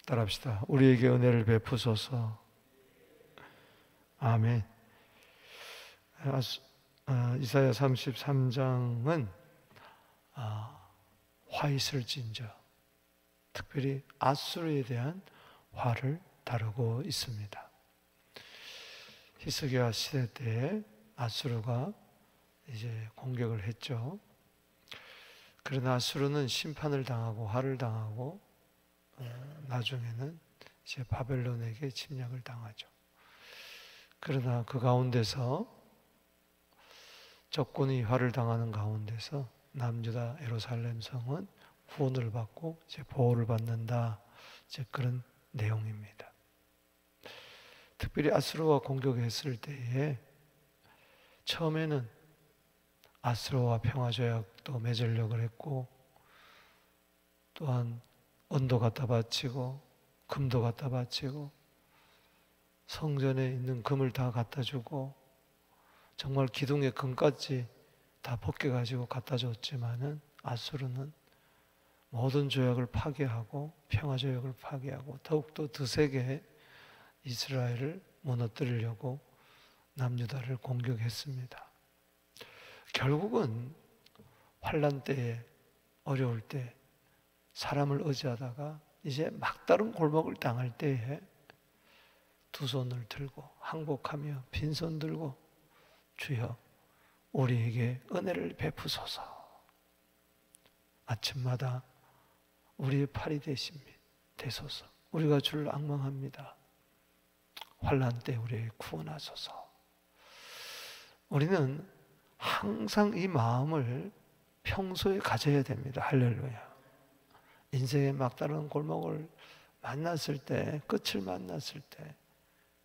따라합시다. 우리에게 은혜를 베푸소서. 아멘. 이사야 33장은 화 있을진저, 특별히 아수르에 대한 화를 다루고 있습니다. 히스기야 시대 때 아수르가 이제 공격을 했죠. 그러나 아수르는 심판을 당하고 화를 당하고 나중에는 이제 바벨론에게 침략을 당하죠. 그러나 그 가운데서 적군이 화를 당하는 가운데서 남유다 예루살렘 성은 구원을 받고 이제 보호를 받는다, 이제 그런 내용입니다. 특별히 아수르가 공격했을 때에 처음에는 아수르와 평화조약도 맺으려고 했고, 또한 은도 갖다 바치고 금도 갖다 바치고 성전에 있는 금을 다 갖다 주고 정말 기둥의 금까지 다 벗겨가지고 갖다 줬지만은 아수르는 모든 조약을 파괴하고 평화조약을 파괴하고 더욱더 드세게 이스라엘을 무너뜨리려고 남유다를 공격했습니다. 결국은 환난 때에, 어려울 때 사람을 의지하다가 이제 막다른 골목을 당할 때에 두 손을 들고 항복하며 빈손 들고 주여 우리에게 은혜를 베푸소서. 아침마다 우리의 팔이 되소서. 우리가 주를 앙망합니다. 환난 때 우리에게 구원하소서. 우리는 항상 이 마음을 평소에 가져야 됩니다. 할렐루야. 인생의 막다른 골목을 만났을 때, 끝을 만났을 때,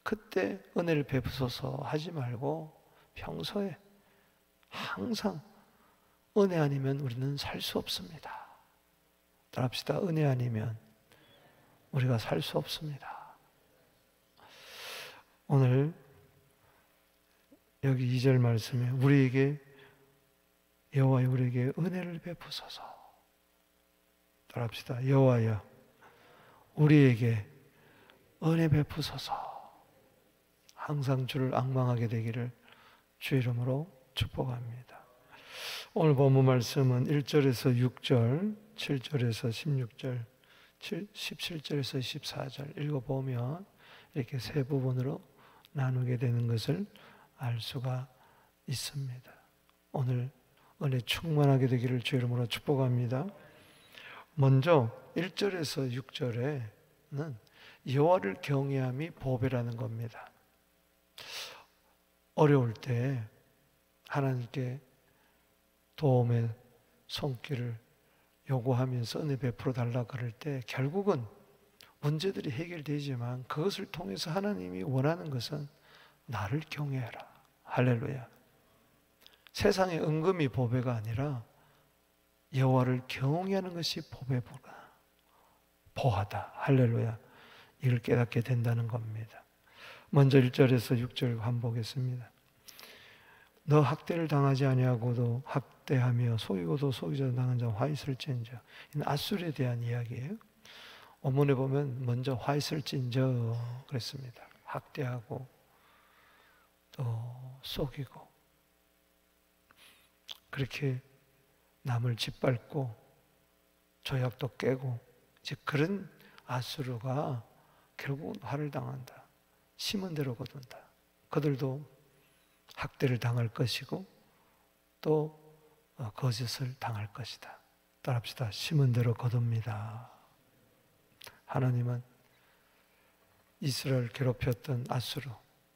그때 은혜를 베푸소서 하지 말고 평소에 항상 은혜 아니면 우리는 살 수 없습니다. 따라합시다. 은혜 아니면 우리가 살 수 없습니다. 오늘 여기 2절 말씀에 우리에게 여호와여 우리에게 은혜를 베푸소서. 따라합시다. 여호와여 우리에게 은혜 베푸소서. 항상 주를 앙망하게 되기를 주 이름으로 축복합니다. 오늘 본문 말씀은 1절에서 6절, 7절에서 16절, 17절에서 14절 읽어보면 이렇게 세 부분으로 나누게 되는 것을 알 수가 있습니다. 오늘 은혜 충만하게 되기를 주 이름으로 축복합니다. 먼저 1절에서 6절에는 여호와를 경외함이 보배라는 겁니다. 어려울 때 하나님께 도움의 손길을 요구하면서 은혜 베풀어 달라고 그럴 때 결국은 문제들이 해결되지만 그것을 통해서 하나님이 원하는 것은 나를 경외해라. 할렐루야. 세상의 은금이 보배가 아니라 여호와를 경외하는 것이 보배보다 보하다. 할렐루야. 이걸 깨닫게 된다는 겁니다. 먼저 1절에서 6절 반복했습니다. 너 학대를 당하지 아니하고도 학대하며 속이고도 속이자 당한 자 화 있을진저. 이는 아수르에 대한 이야기예요. 원문에 보면 먼저 화 있을진저 그랬습니다. 학대하고 또 속이고 그렇게 남을 짓밟고 조약도 깨고 이제 그런 아수르가 결국은 화를 당한다. 심은 대로 거둔다. 그들도 학대를 당할 것이고 또 거짓을 당할 것이다. 따라합시다. 심은 대로 거둡니다. 하나님은 이스라엘 괴롭혔던 아수르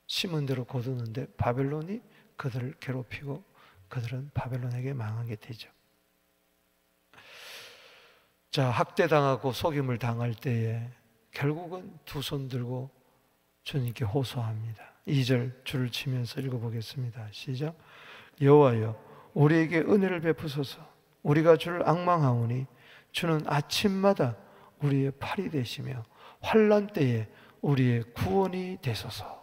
심은 대로 거두는데 바벨론이 그들을 괴롭히고 그들은 바벨론에게 망하게 되죠. 자, 학대당하고 속임을 당할 때에 결국은 두 손 들고 주님께 호소합니다. 2절 줄을 치면서 읽어보겠습니다. 시작. 여호와여 우리에게 은혜를 베푸소서. 우리가 주를 앙망하오니 주는 아침마다 우리의 팔이 되시며 환난 때에 우리의 구원이 되소서.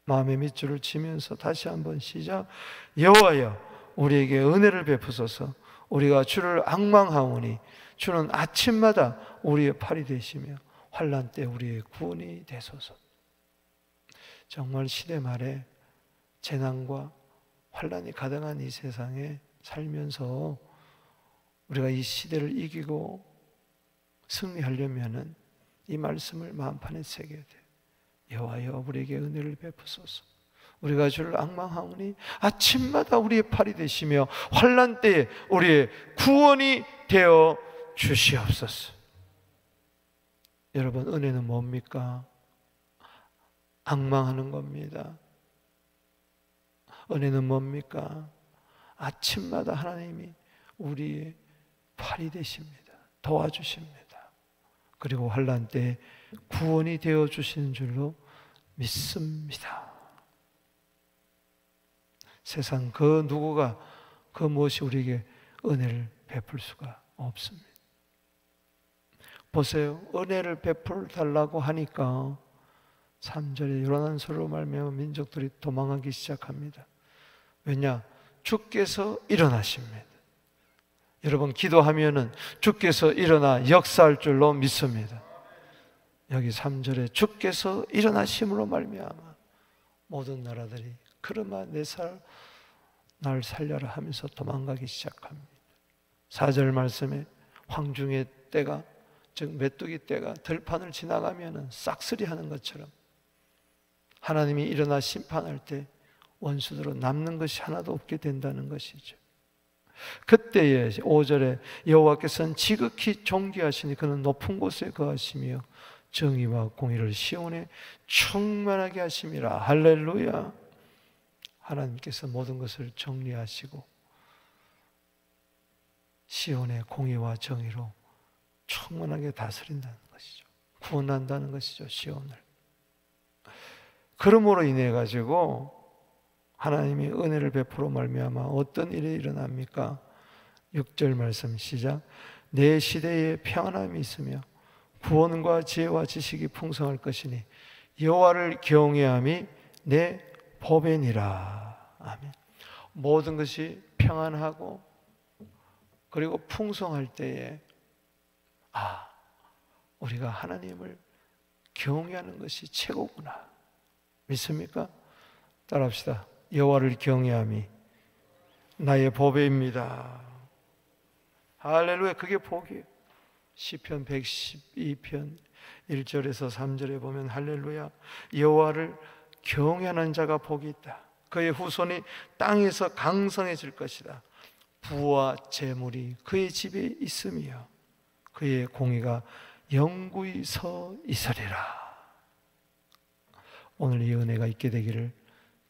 마음의 밑줄을 치면서 다시 한번 시작. 여호와여 우리에게 은혜를 베푸소서. 우리가 주를 앙망하오니 주는 아침마다 우리의 팔이 되시며 환난 때 우리의 구원이 되소서. 정말 시대 말에 재난과 환난이 가득한 이 세상에 살면서 우리가 이 시대를 이기고 승리하려면은 이 말씀을 마음판에 새겨야 돼요. 여호와여 우리에게 은혜를 베푸소서. 우리가 주를 앙망하오니 아침마다 우리의 팔이 되시며 환난 때에 우리의 구원이 되어 주시옵소서. 여러분, 은혜는 뭡니까? 앙망하는 겁니다. 은혜는 뭡니까? 아침마다 하나님이 우리의 팔이 되십니다. 도와주십니다. 그리고 환난 때 구원이 되어 주시는 줄로 믿습니다. 세상 그 누구가 그 무엇이 우리에게 은혜를 베풀 수가 없습니다. 보세요. 은혜를 베풀 달라고 하니까 3절에 요나단서로 말미암아 민족들이 도망하기 시작합니다. 왜냐? 주께서 일어나십니다. 여러분, 기도하면은 주께서 일어나 역사할 줄로 믿습니다. 여기 3절에 주께서 일어나심으로 말미암아 모든 나라들이 그러마 날 살려라 하면서 도망가기 시작합니다. 4절 말씀에 황중의 때가, 즉 메뚜기 때가 들판을 지나가면은 싹쓸이 하는 것처럼 하나님이 일어나 심판할 때 원수들은 남는 것이 하나도 없게 된다는 것이죠. 그때에 5절에 여호와께서는 지극히 존귀하시니 그는 높은 곳에 거하시며 정의와 공의를 시온에 충만하게 하심이라. 할렐루야. 하나님께서 모든 것을 정리하시고 시온의 공의와 정의로 충만하게 다스린다는 것이죠. 구원한다는 것이죠, 시온을. 그러므로 인해 가지고 하나님이 은혜를 베풀어 말미암아 어떤 일이 일어납니까? 6절 말씀 시작. 내 시대에 평안함이 있으며 구원과 지혜와 지식이 풍성할 것이니 여호와를 경외함이 내 법이니라. 아멘. 모든 것이 평안하고 그리고 풍성할 때에 우리가 하나님을 경외하는 것이 최고구나. 믿습니까? 따라합시다. 여호와를 경외함이 나의 법입니다. 할렐루야. 그게 복이에요. 시편 112편 1절에서 3절에 보면 할렐루야. 여호와를 경외하는 자가 복이 있다. 그의 후손이 땅에서 강성해질 것이다. 부와 재물이 그의 집에 있으며 그의 공의가 영구히 서 있으리라. 오늘 이 은혜가 있게 되기를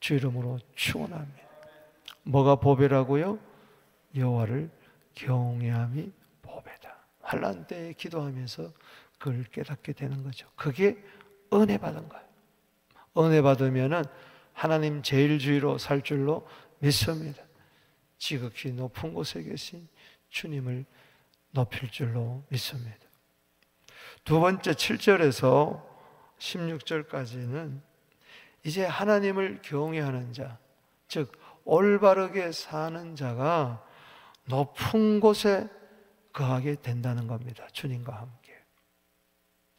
주 이름으로 축원합니다. 뭐가 보배라고요? 여호와를 경외함이 보배다. 환난 때에 기도하면서 그걸 깨닫게 되는 거죠. 그게 은혜 받은 거예요. 은혜 받으면은 하나님 제일주의로 살 줄로 믿습니다. 지극히 높은 곳에 계신 주님을 높일 줄로 믿습니다. 두 번째 7절에서 16절까지는 이제 하나님을 경외하는 자, 즉 올바르게 사는 자가 높은 곳에 거하게 된다는 겁니다. 주님과 함께.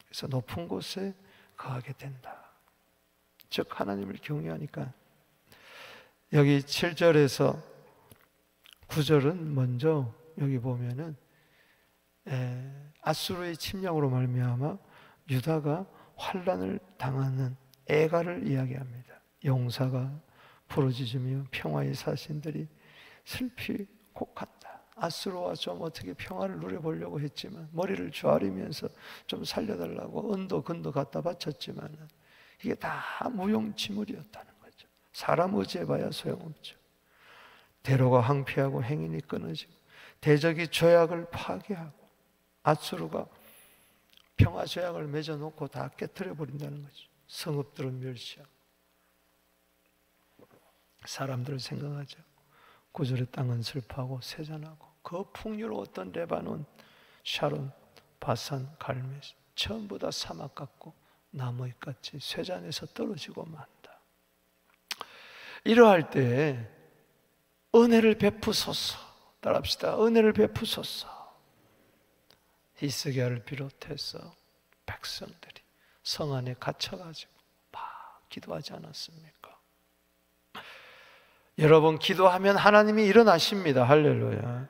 그래서 높은 곳에 거하게 된다. 즉 하나님을 경외하니까. 여기 7절에서 9절은 먼저 여기 보면은 아수르의 침략으로 말미암아 유다가 환난을 당하는 애가를 이야기합니다. 용사가 부르짖으며 평화의 사신들이 슬피 곡한다. 아수르와 좀 어떻게 평화를 누려보려고 했지만 머리를 조아리면서 좀 살려달라고 은도 근도 갖다 바쳤지만 이게 다 무용지물이었다는 거죠. 사람 의지해봐야 소용없죠. 대로가 황폐하고 행인이 끊어지고 대적이 조약을 파괴하고 아수르가 평화 조약을 맺어놓고 다 깨트려 버린다는 거죠. 성읍들은 멸시하고 사람들을 생각하죠. 구절의 땅은 슬퍼하고 세잔하고 그 풍요로웠던 레바논, 샤론, 바산, 갈메시 전부 다 사막 같고 나무잎같이 쇠잔에서 떨어지고 만다. 이러할 때 은혜를 베푸소서. 따라합시다. 은혜를 베푸소서. 히스기야를 비롯해서 백성들이 성 안에 갇혀가지고 막 기도하지 않았습니까? 여러분, 기도하면 하나님이 일어나십니다. 할렐루야.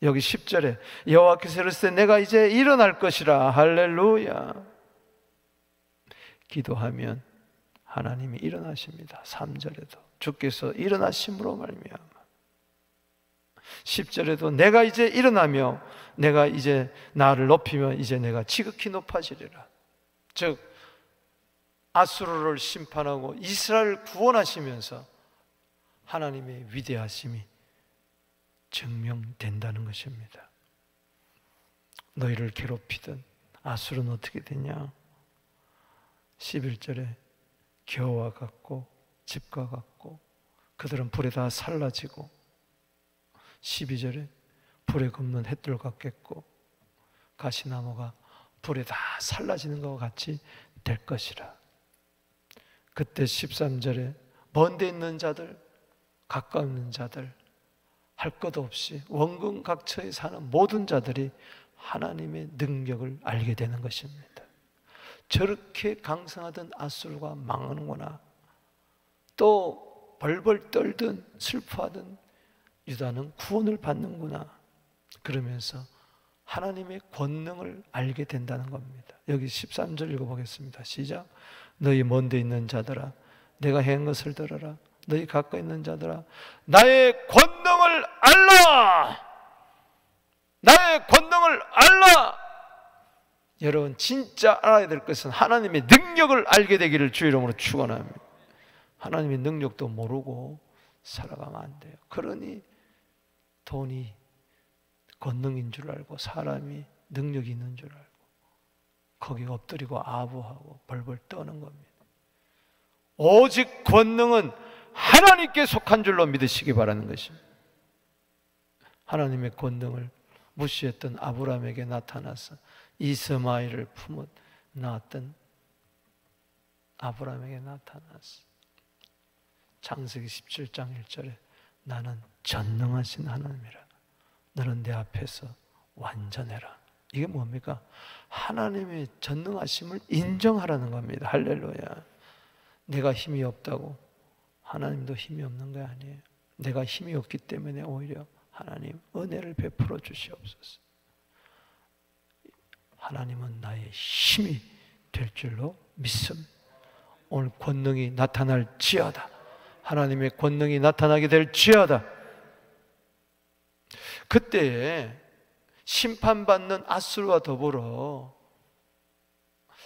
여기 10절에 여호와께서 이르시되 내가 이제 일어날 것이라. 할렐루야. 기도하면 하나님이 일어나십니다. 3절에도 주께서 일어나심으로 말미암아. 10절에도 내가 이제 일어나며 내가 이제 나를 높이며 이제 내가 지극히 높아지리라. 즉 아수르를 심판하고 이스라엘을 구원하시면서 하나님의 위대하심이 증명된다는 것입니다. 너희를 괴롭히던 아수르는 어떻게 되냐? 11절에 겨와 같고 집과 같고 그들은 불에 다 살라지고, 12절에 불에 굽는 햇돌 같겠고 가시나무가 불에 다 살라지는 것과 같이 될 것이라. 그때 13절에 먼 데 있는 자들, 가까이 있는 자들, 할 것 없이 원근 각처에 사는 모든 자들이 하나님의 능력을 알게 되는 것입니다. 저렇게 강성하던 아수르가 망하는구나. 또 벌벌 떨던 슬퍼하던 유다는 구원을 받는구나. 그러면서 하나님의 권능을 알게 된다는 겁니다. 여기 13절 읽어보겠습니다. 시작. 너희 먼 데 있는 자들아 내가 행한 것을 들어라. 너희 가까이 있는 자들아 나의 권능을 알라. 나의 권능을 알라. 여러분, 진짜 알아야 될 것은 하나님의 능력을 알게 되기를 주의 이름으로 축원합니다. 하나님의 능력도 모르고 살아가면 안 돼요. 그러니 돈이 권능인 줄 알고 사람이 능력이 있는 줄 알고 거기 엎드리고 아부하고 벌벌 떠는 겁니다. 오직 권능은 하나님께 속한 줄로 믿으시기 바라는 것입니다. 하나님의 권능을 무시했던 아브라함에게 나타나서 이스마엘을 품어 낳았던 아브라함에게 나타나서 창세기 17장 1절에 나는 전능하신 하나님이라. 너는 내 앞에서 완전해라. 이게 뭡니까? 하나님의 전능하심을 인정하라는 겁니다. 할렐루야. 내가 힘이 없다고 하나님도 힘이 없는 거 아니에요. 내가 힘이 없기 때문에 오히려 하나님 은혜를 베풀어 주시옵소서. 하나님은 나의 힘이 될 줄로 믿습니다. 오늘 권능이 나타날지어다. 하나님의 권능이 나타나게 될지어다. 그때에 심판받는 아수르와 더불어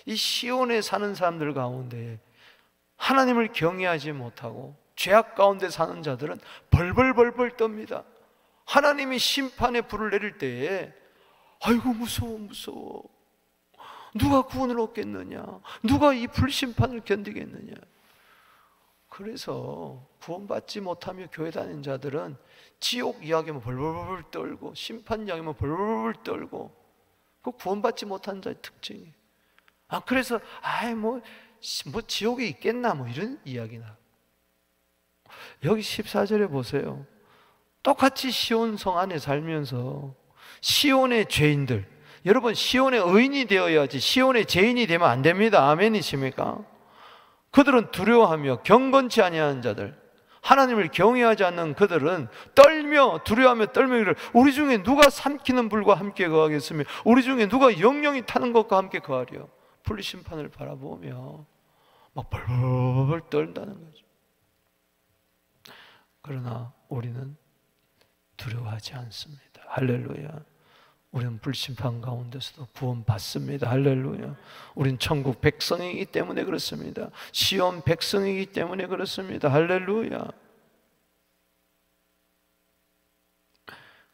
이 시온에 사는 사람들 가운데 하나님을 경외하지 못하고 죄악 가운데 사는 자들은 벌벌벌벌 떱니다. 하나님이 심판의 불을 내릴 때에 아이고 무서워 무서워. 누가 구원을 얻겠느냐? 누가 이 불심판을 견디겠느냐? 그래서 구원받지 못하며 교회 다니는 자들은 지옥 이야기하면 벌벌벌 떨고 심판 이야기하면 벌벌벌 떨고 그 구원받지 못한 자의 특징이에요. 그래서 뭐 지옥에 있겠나 뭐 이런 이야기나. 여기 14절에 보세요. 똑같이 시온성 안에 살면서 시온의 죄인들, 여러분 시온의 의인이 되어야지 시온의 죄인이 되면 안 됩니다. 아멘이십니까? 그들은 두려워하며 경건치 아니하는 자들, 하나님을 경외하지 않는 그들은 떨며 두려워하며 떨며 이르기를 우리 중에 누가 삼키는 불과 함께 거하겠으며 우리 중에 누가 영영이 타는 것과 함께 거하리요. 불심판을 바라보며 막 벌벌 떨다는 거죠. 그러나 우리는 두려워하지 않습니다. 할렐루야. 우리는 불심판 가운데서도 구원받습니다. 할렐루야. 우린 천국 백성이기 때문에 그렇습니다. 시온 백성이기 때문에 그렇습니다. 할렐루야.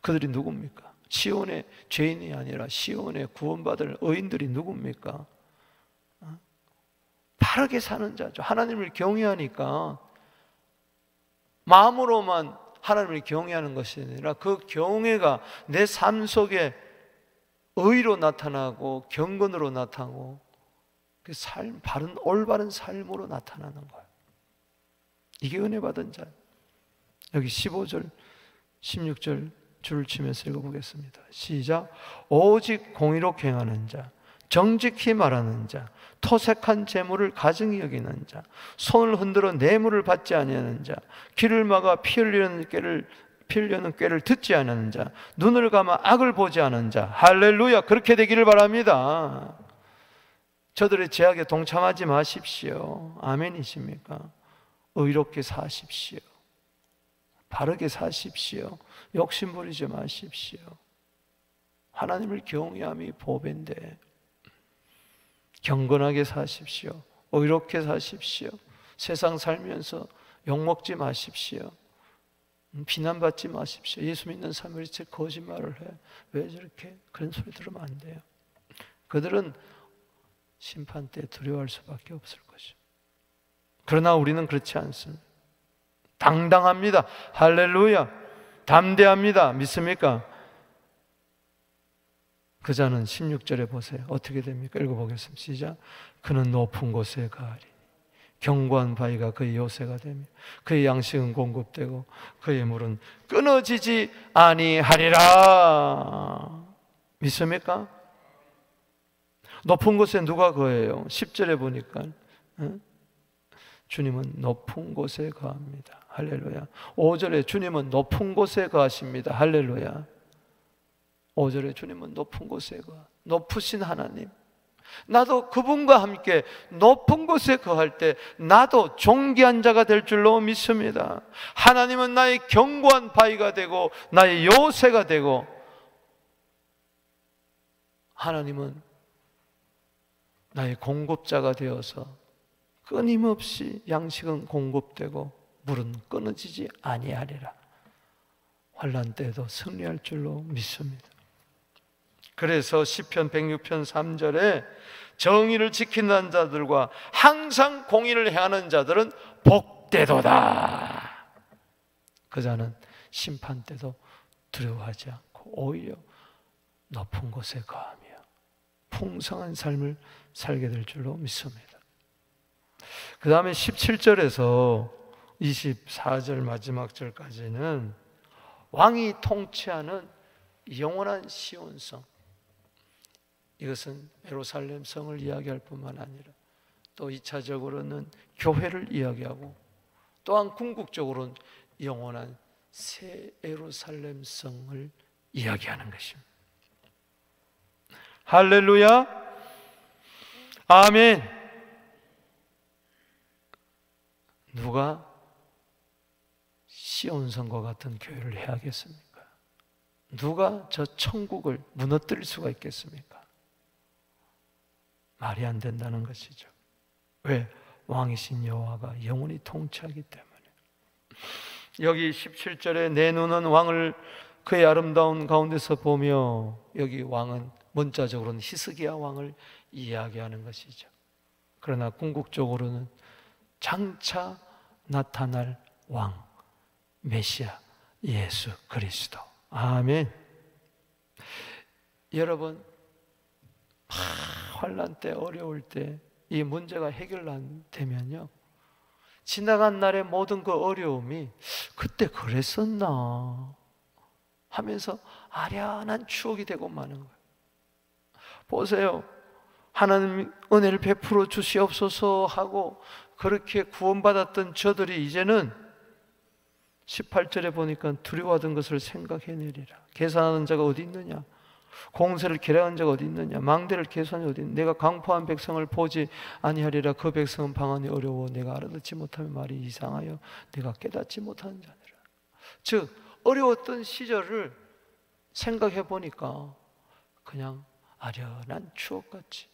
그들이 누굽니까? 시온의 죄인이 아니라 시온의 구원받을 의인들이 누굽니까? 바르게 사는 자죠. 하나님을 경외하니까 마음으로만 하나님을 경외하는 것이 아니라 그 경외가 내 삶 속에 의로 나타나고 경건으로 나타나고 그 삶, 올바른 삶으로 나타나는 거예요. 이게 은혜 받은 자. 여기 15절, 16절 줄을 치면서 읽어보겠습니다. 시작. 오직 공의롭게 행하는 자, 정직히 말하는 자, 토색한 재물을 가증히 여기는 자, 손을 흔들어 뇌물을 받지 아니하는 자, 귀를 막아 피 흘리는 꾀를 듣지 않는 자, 눈을 감아 악을 보지 않은 자. 할렐루야. 그렇게 되기를 바랍니다. 저들의 제약에 동참하지 마십시오. 아멘이십니까? 의롭게 사십시오. 바르게 사십시오. 욕심 부리지 마십시오. 하나님을 경외함이 보배인데 경건하게 사십시오. 의롭게 사십시오. 세상 살면서 욕먹지 마십시오. 비난받지 마십시오. 예수 믿는 사람들이 거짓말을 해. 왜 저렇게? 그런 소리 들으면 안 돼요. 그들은 심판 때 두려워할 수밖에 없을 것이죠. 그러나 우리는 그렇지 않습니다. 당당합니다. 할렐루야. 담대합니다. 믿습니까? 그 자는 16절에 보세요. 어떻게 됩니까? 읽어보겠습니다. 시작. 그는 높은 곳에 가리. 견고한 바위가 그의 요새가 되며 그의 양식은 공급되고 그의 물은 끊어지지 아니하리라. 믿습니까? 높은 곳에 누가 거해요? 10절에 보니까 주님은 높은 곳에 거합니다. 할렐루야. 5절에 주님은 높은 곳에 거하십니다. 할렐루야. 5절에 주님은 높은 곳에 거하. 높으신 하나님. 나도 그분과 함께 높은 곳에 거할 때 나도 존귀한 자가 될 줄로 믿습니다. 하나님은 나의 견고한 바위가 되고 나의 요새가 되고, 하나님은 나의 공급자가 되어서 끊임없이 양식은 공급되고 물은 끊어지지 아니하리라. 환난 때에도 승리할 줄로 믿습니다. 그래서 시편 106편 3절에 정의를 지키는 자들과 항상 공의를 행하는 자들은 복되도다. 그 자는 심판 때도 두려워하지 않고 오히려 높은 곳에 거하며 풍성한 삶을 살게 될 줄로 믿습니다. 그 다음에 17절에서 24절 마지막 절까지는 왕이 통치하는 영원한 시온성, 이것은 예루살렘 성을 이야기할 뿐만 아니라 또 2차적으로는 교회를 이야기하고 또한 궁극적으로는 영원한 새 예루살렘 성을 이야기하는 것입니다. 할렐루야. 아멘. 누가 시온성과 같은 교회를 해야겠습니까? 누가 저 천국을 무너뜨릴 수가 있겠습니까? 말이 안 된다는 것이죠. 왜? 왕이신 여호와가 영원히 통치하기 때문에. 여기 17절에 내 눈은 왕을 그의 아름다운 가운데서 보며, 여기 왕은 문자적으로는 히스기야 왕을 이야기하는 것이죠. 그러나 궁극적으로는 장차 나타날 왕, 메시아 예수 그리스도. 아멘. 여러분, 환난 때, 어려울 때 이 문제가 해결 안 되면요, 지나간 날의 모든 그 어려움이 그때 그랬었나 하면서 아련한 추억이 되고 마는 거예요. 보세요. 하나님 은혜를 베풀어 주시옵소서 하고 그렇게 구원받았던 저들이 이제는 18절에 보니까 두려워하던 것을 생각해내리라. 계산하는 자가 어디 있느냐? 공세를 계량한 자가 어디 있느냐? 망대를 계산이 어디 있느냐? 내가 강포한 백성을 보지 아니하리라. 그 백성은 방언이 어려워 내가 알아듣지 못하며 말이 이상하여 내가 깨닫지 못하는 자니라. 즉 어려웠던 시절을 생각해 보니까 그냥 아련한 추억같이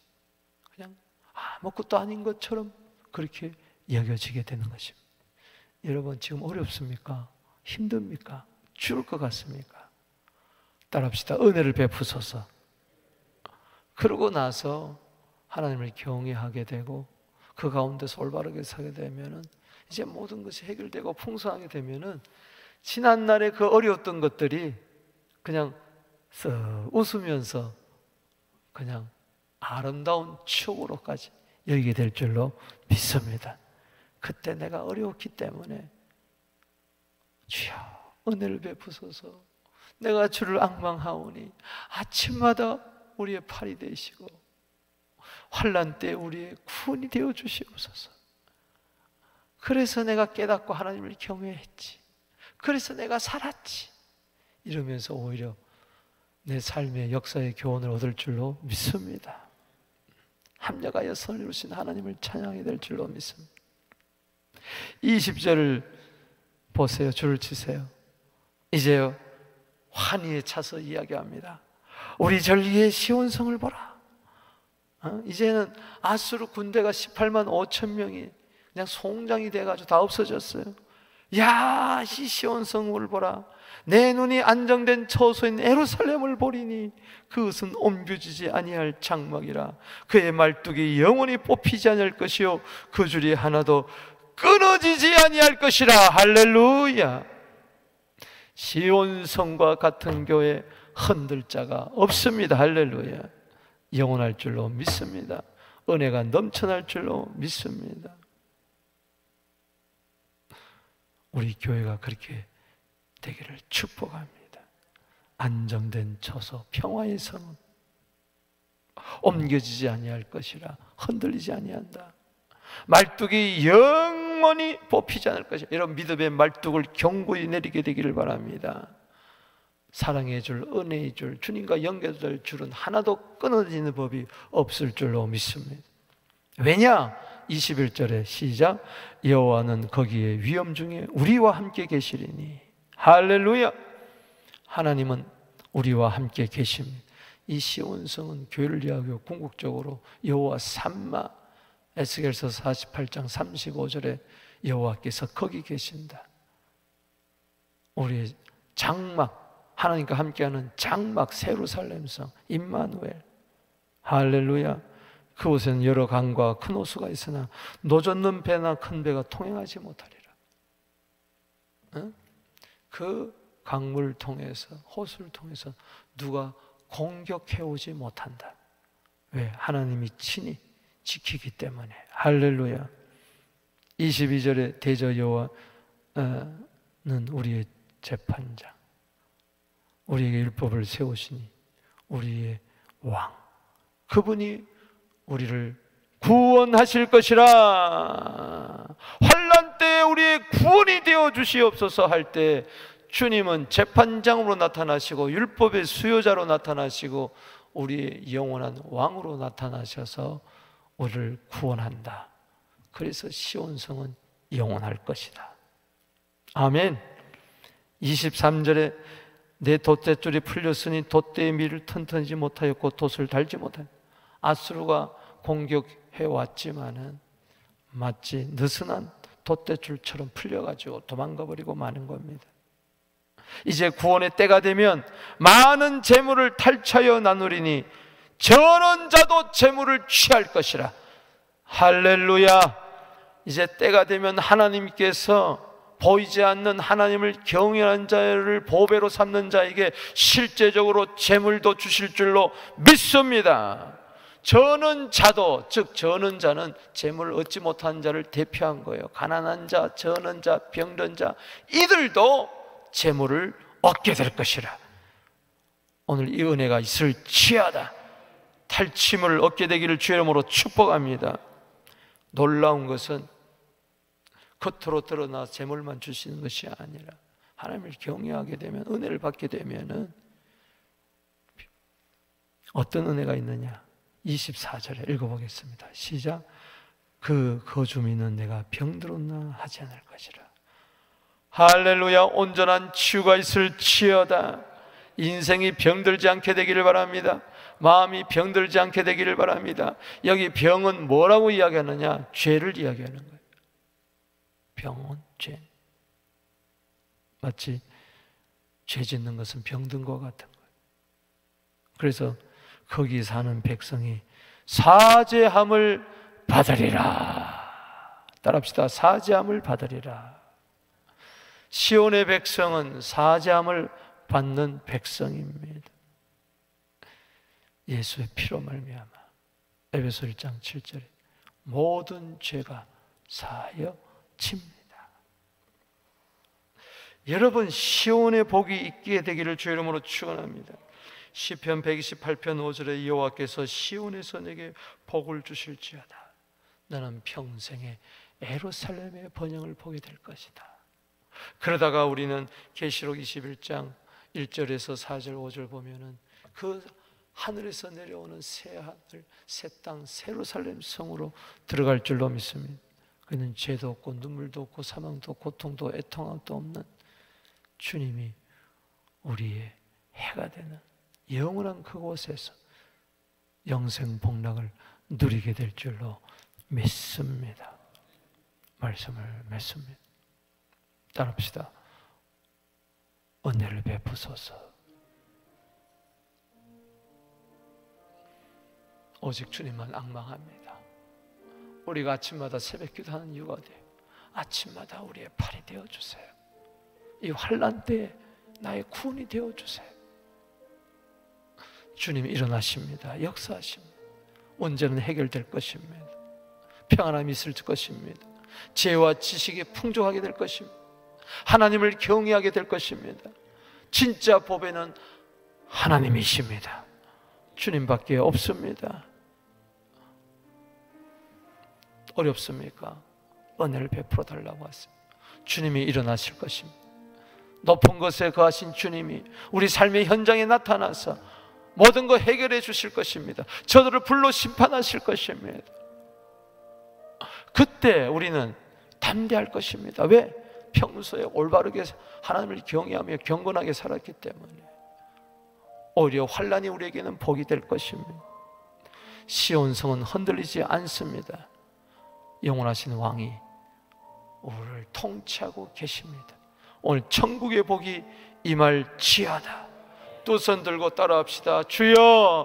그냥 아무것도 아닌 것처럼 그렇게 여겨지게 되는 것입니다. 여러분, 지금 어렵습니까? 힘듭니까? 죽을 것 같습니까? 따라합시다. 은혜를 베푸소서. 그러고 나서 하나님을 경외하게 되고 그 가운데서 올바르게 살게 되면은 이제 모든 것이 해결되고 풍성하게 되면은 지난날에 그 어려웠던 것들이 그냥 쓱 웃으면서 그냥 아름다운 추억으로까지 여기게 될 줄로 믿습니다. 그때 내가 어려웠기 때문에 주여 은혜를 베푸소서, 내가 주를 앙망하오니 아침마다 우리의 팔이 되시고 환난 때 우리의 구원이 되어 주시옵소서. 그래서 내가 깨닫고 하나님을 경외했지. 그래서 내가 살았지. 이러면서 오히려 내 삶의 역사의 교훈을 얻을 줄로 믿습니다. 합력하여 선을 이루신 하나님을 찬양하게 될 줄로 믿습니다. 20절을 보세요. 줄을 치세요. 이제요 환희에 차서 이야기합니다. 우리 전리의 시온성을 보라. 이제는 아수르 군대가 18만 5천 명이 그냥 송장이 돼가지고 다 없어졌어요. 야, 이 시온성을 보라. 내 눈이 안정된 처소인 예루살렘을 보리니 그것은 옮겨지지 아니할 장막이라. 그의 말뚝이 영원히 뽑히지 아니할 것이요 그 줄이 하나도 끊어지지 아니할 것이라. 할렐루야. 시온성과 같은 교회 흔들 자가 없습니다. 할렐루야. 영원할 줄로 믿습니다. 은혜가 넘쳐날 줄로 믿습니다. 우리 교회가 그렇게 되기를 축복합니다. 안정된 처소, 평화의 성은 옮겨지지 아니할 것이라. 흔들리지 아니한다. 말뚝이 영원히 뽑히지 않을 것이라. 이런 믿음의 말뚝을 견고히 내리게 되기를 바랍니다. 사랑의 줄, 은혜의 줄, 주님과 연결될 줄은 하나도 끊어지는 법이 없을 줄로 믿습니다. 왜냐? 21절에 시작. 여호와는 거기에 위험 중에 우리와 함께 계시리니. 할렐루야. 하나님은 우리와 함께 계십니다. 이 시온성은 교회를 이야기하고 궁극적으로 여호와 삼마, 에스겔서 48장 35절에 여호와께서 거기 계신다. 우리의 장막, 하나님과 함께하는 장막 세루살렘성 임마누엘. 할렐루야. 그곳에는 여러 강과 큰 호수가 있으나 노젓는 배나 큰 배가 통행하지 못하리라. 그 강물을 통해서, 호수를 통해서 누가 공격해오지 못한다. 왜? 하나님이 친히 지키기 때문에. 할렐루야. 22절에 대저 여호와는 우리의 재판장, 우리에게 율법을 세우시니 우리의 왕, 그분이 우리를 구원하실 것이라. 환난 때에 우리의 구원이 되어 주시옵소서 할 때 주님은 재판장으로 나타나시고 율법의 수요자로 나타나시고 우리의 영원한 왕으로 나타나셔서 우리를 구원한다. 그래서 시온성은 영원할 것이다. 아멘. 23절에 내 돛대줄이 풀렸으니 돛대의 밀을 튼튼하지 못하였고 돛을 달지 못하였다. 아수르가 공격해 왔지만은 마치 느슨한 돛대줄처럼 풀려가지고 도망가 버리고 마는 겁니다. 이제 구원의 때가 되면 많은 재물을 탈취하여 나누리니 저런 자도 재물을 취할 것이라. 할렐루야. 이제 때가 되면 하나님께서 보이지 않는 하나님을 경외하는 자를 보배로 삼는 자에게 실제적으로 재물도 주실 줄로 믿습니다. 저는 자도, 즉 저는 자는 재물을 얻지 못한 자를 대표한 거예요. 가난한 자, 저는 자, 병든 자, 이들도 재물을 얻게 될 것이라. 오늘 이 은혜가 있을지어다. 탈취물을 얻게 되기를 주의 이름으로 축복합니다. 놀라운 것은 겉으로 드러나 재물만 주시는 것이 아니라 하나님을 경외하게 되면, 은혜를 받게 되면은 어떤 은혜가 있느냐? 24절에 읽어보겠습니다. 시작. 그 거주민은 내가 병들었나 하지 않을 것이라. 할렐루야. 온전한 치유가 있을지어다. 인생이 병들지 않게 되기를 바랍니다. 마음이 병들지 않게 되기를 바랍니다. 여기 병은 뭐라고 이야기하느냐? 죄를 이야기하는 거예요. 병은 죄. 마치 죄 짓는 것은 병든 것 같은 거예요. 그래서 거기 사는 백성이 사죄함을 받으리라. 따라합시다. 사죄함을 받으리라. 시온의 백성은 사죄함을 받는 백성입니다. 예수의 피로 말미암아. 에베소 1장 7절에 모든 죄가 사하여 칩니다. 여러분 시온의 복이 있게 되기를 주 이름으로 축원합니다. 시편 128편 5절에 여호와께서 시온에서 내게 복을 주실지어다. 나는 평생에 예루살렘의 번영을 보게 될 것이다. 그러다가 우리는 계시록 21장 1절에서 4절 5절 보면은 그 하늘에서 내려오는 새 하늘, 새 땅, 예루살렘 성으로 들어갈 줄로 믿습니다. 그는 죄도 없고 눈물도 없고 사망도 고통도 애통함도 없는 주님이 우리의 해가 되는 영원한 그곳에서 영생 복락을 누리게 될 줄로 믿습니다. 말씀을 맺습니다. 따라합시다. 은혜를 베푸소서. 오직 주님만 앙망합니다. 우리가 아침마다 새벽 기도하는 이유가 어디예요? 아침마다 우리의 팔이 되어주세요. 이 환난 때에 나의 구원이 되어주세요. 주님이 일어나십니다. 역사하십니다. 문제는 해결될 것입니다. 평안함이 있을 것입니다. 지혜와 지식이 풍족하게 될 것입니다. 하나님을 경외하게 될 것입니다. 진짜 보배는 하나님이십니다. 주님밖에 없습니다. 어렵습니까? 은혜를 베풀어 달라고 하세요. 주님이 일어나실 것입니다. 높은 곳에 거하신 주님이 우리 삶의 현장에 나타나서 모든 거 해결해 주실 것입니다. 저들을 불러 심판하실 것입니다. 그때 우리는 담대할 것입니다. 왜? 평소에 올바르게 하나님을 경외하며 경건하게 살았기 때문에. 오히려 환난이 우리에게는 복이 될 것입니다. 시온성은 흔들리지 않습니다. 영원하신 왕이 우리를 통치하고 계십니다. 오늘 천국의 복이 임할지어다. 두 손 들고 따라합시다. 주여